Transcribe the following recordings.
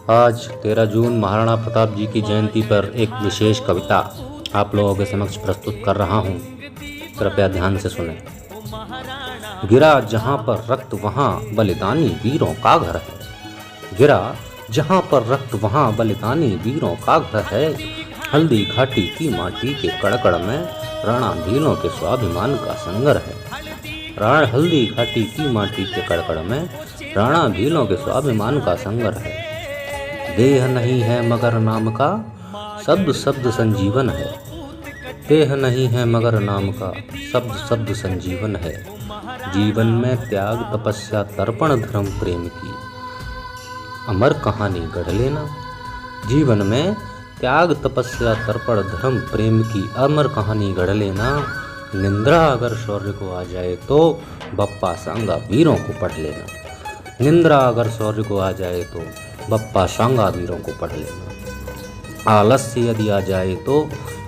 आज 13 जून महाराणा प्रताप जी की जयंती पर एक विशेष कविता आप लोगों के समक्ष प्रस्तुत कर रहा हूँ। कृपया ध्यान से सुने। गिरा जहाँ पर रक्त वहाँ बलिदानी वीरों का घर है। गिरा जहाँ पर रक्त वहाँ बलिदानी वीरों का घर है। हल्दी घाटी की माटी के कड़कड़ में राणा भीलों के स्वाभिमान का संगर है। हल्दी घाटी की माटी के कड़कड़ में राणा भीलों के स्वाभिमान का संगर है। देह नहीं है मगर नाम का शब्द शब्द संजीवन है। देह नहीं है मगर नाम का शब्द शब्द संजीवन है। जीवन में त्याग तपस्या तर्पण धर्म प्रेम की अमर कहानी गढ़ लेना। जीवन में त्याग तपस्या तर्पण धर्म प्रेम की अमर कहानी गढ़ लेना। निंद्रा अगर शौर्य को आ जाए तो बप्पा सांगा वीरों को पढ़ लेना। निंद्रा अगर शौर्य को आ जाए तो बप्पा सांगा वीरों को पढ़ लेना। आलस्य यदि आ जाए तो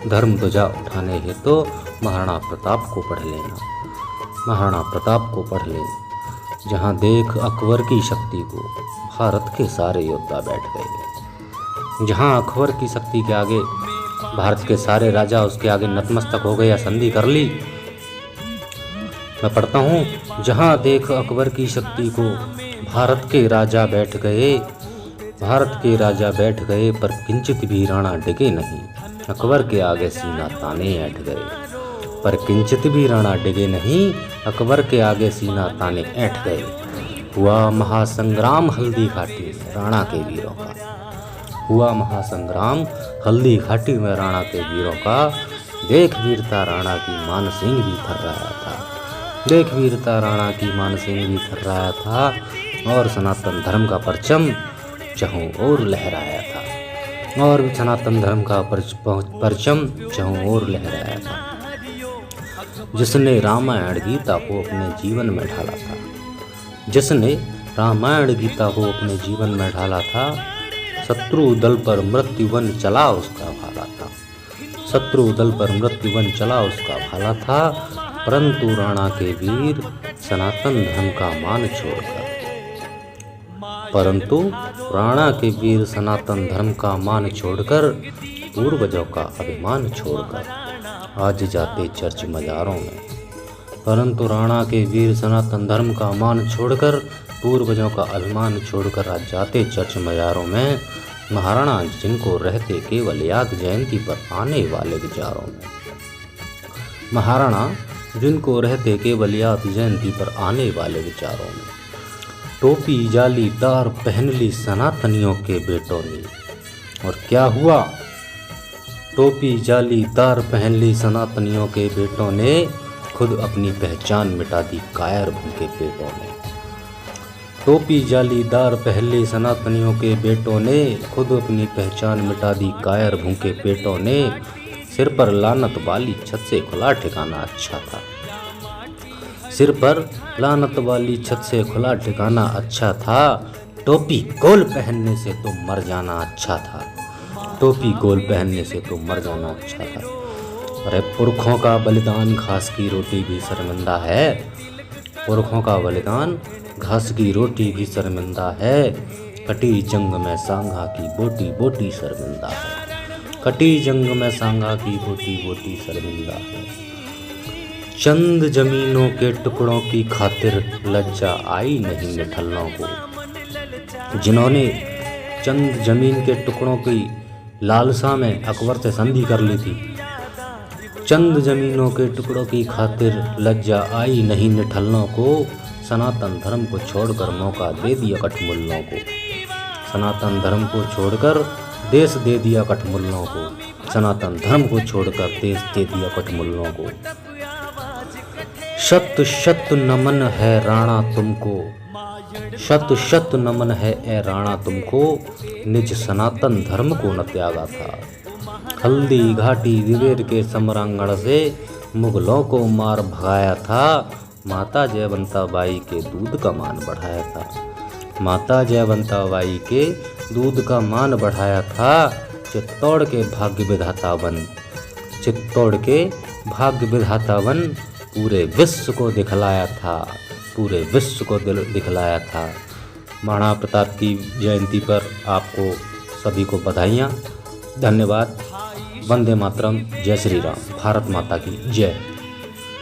धर्म ध्वजा उठाने है तो महाराणा प्रताप को पढ़ लेना। महाराणा प्रताप को पढ़ लेना। जहाँ देख अकबर की शक्ति को भारत के सारे योद्धा बैठ गए। जहाँ अकबर की शक्ति के आगे भारत के सारे राजा उसके आगे नतमस्तक हो गए या संधि कर ली। मैं पढ़ता हूँ। जहाँ देख अकबर की शक्ति को भारत के राजा बैठ गए। भारत के राजा बैठ गए पर किंचित भी राणा डिगे नहीं। अकबर के आगे सीना ताने ऐठ गए पर किंचित भी राणा डिगे नहीं। अकबर के आगे सीना ताने ऐठ गए। हुआ महासंग्राम हल्दी घाटी में राणा के वीरों का। हुआ महासंग्राम हल्दी घाटी में राणा के वीरों का। देख वीरता राणा की मान सिंह भी थर्राया था। देख वीरता राणा की मान सिंह भी थर्राया था। और सनातन धर्म का परचम चहों ओर लहराया था। और सनातन धर्म का परचम चहों ओर लहराया था। जिसने रामायण गीता को अपने जीवन में ढाला था। जिसने रामायण गीता को अपने जीवन में ढाला था। शत्रु दल पर मृत्युवन चला उसका भाला था। शत्रु दल पर मृत्युवन चला उसका भाला था। परंतु राणा के वीर सनातन धर्म का मान छोड़कर परंतु राणा के वीर सनातन धर्म का मान छोड़कर पूर्वजों का अभिमान छोड़कर आज जाते चर्च मजारों में। परंतु राणा के वीर सनातन धर्म का मान छोड़कर पूर्वजों का अभिमान छोड़कर आज जाते चर्च मजारों में। महाराणा जिनको रहते केवल याद जयंती पर आने वाले विचारों में। महाराणा जिनको रहते केवल याद जयंती पर आने वाले विचारों में। टोपी जालीदार पहन ली सनातनियों के बेटों ने। और क्या हुआ? टोपी जालीदार पहन ली सनातनियों के बेटों ने। खुद अपनी पहचान मिटा दी कायर भूखे पेटों ने। टोपी जालीदार पहन ली सनातनियों के बेटों ने। खुद अपनी पहचान मिटा दी कायर भूखे पेटों ने। सिर पर लानत वाली छत से खुला ठिकाना अच्छा था। सिर पर लानत वाली छत से खुला ठिकाना अच्छा था। टोपी गोल पहनने से तो मर जाना अच्छा था। टोपी गोल पहनने से तो मर जाना अच्छा था। अरे पुरखों का बलिदान घास की रोटी भी शर्मिंदा है। पुरखों का बलिदान घास की रोटी भी शर्मिंदा है। कटी जंग में सांगा की बोटी बोटी शर्मिंदा है। कटी जंग में सांगा की बोटी बोटी शर्मिंदा है। चंद जमीनों के टुकड़ों की खातिर लज्जा आई नहीं निठल्लों को। जिन्होंने चंद जमीन के टुकड़ों की लालसा में अकबर से संधि कर ली थी। चंद जमीनों के टुकड़ों की खातिर लज्जा आई नहीं निठल्लों को। सनातन धर्म को छोड़कर मौका दे दिया कठमुल्लों को। सनातन धर्म को छोड़कर देश दे दिया कठमुल्लों को। सनातन धर्म को छोड़कर देश दे दिया कठमुल्लों को। शत शत नमन है राणा तुमको। शत शत नमन है ए राणा तुमको। निज सनातन धर्म को न त्यागा था। हल्दी घाटी विवेर के समरांगण से मुगलों को मार भगाया था। माता जयवंता बाई के दूध का मान बढ़ाया था। माता जयवंता बाई के दूध का मान बढ़ाया था। चित्तौड़ के भाग्य विधाता वन। चित्तौड़ के भाग्य विधाता वन पूरे विश्व को दिखलाया था। पूरे विश्व को दिखलाया था। महाराणा प्रताप की जयंती पर आपको सभी को बधाइयाँ। धन्यवाद। वंदे मातरम। जय श्री राम। भारत माता की जय।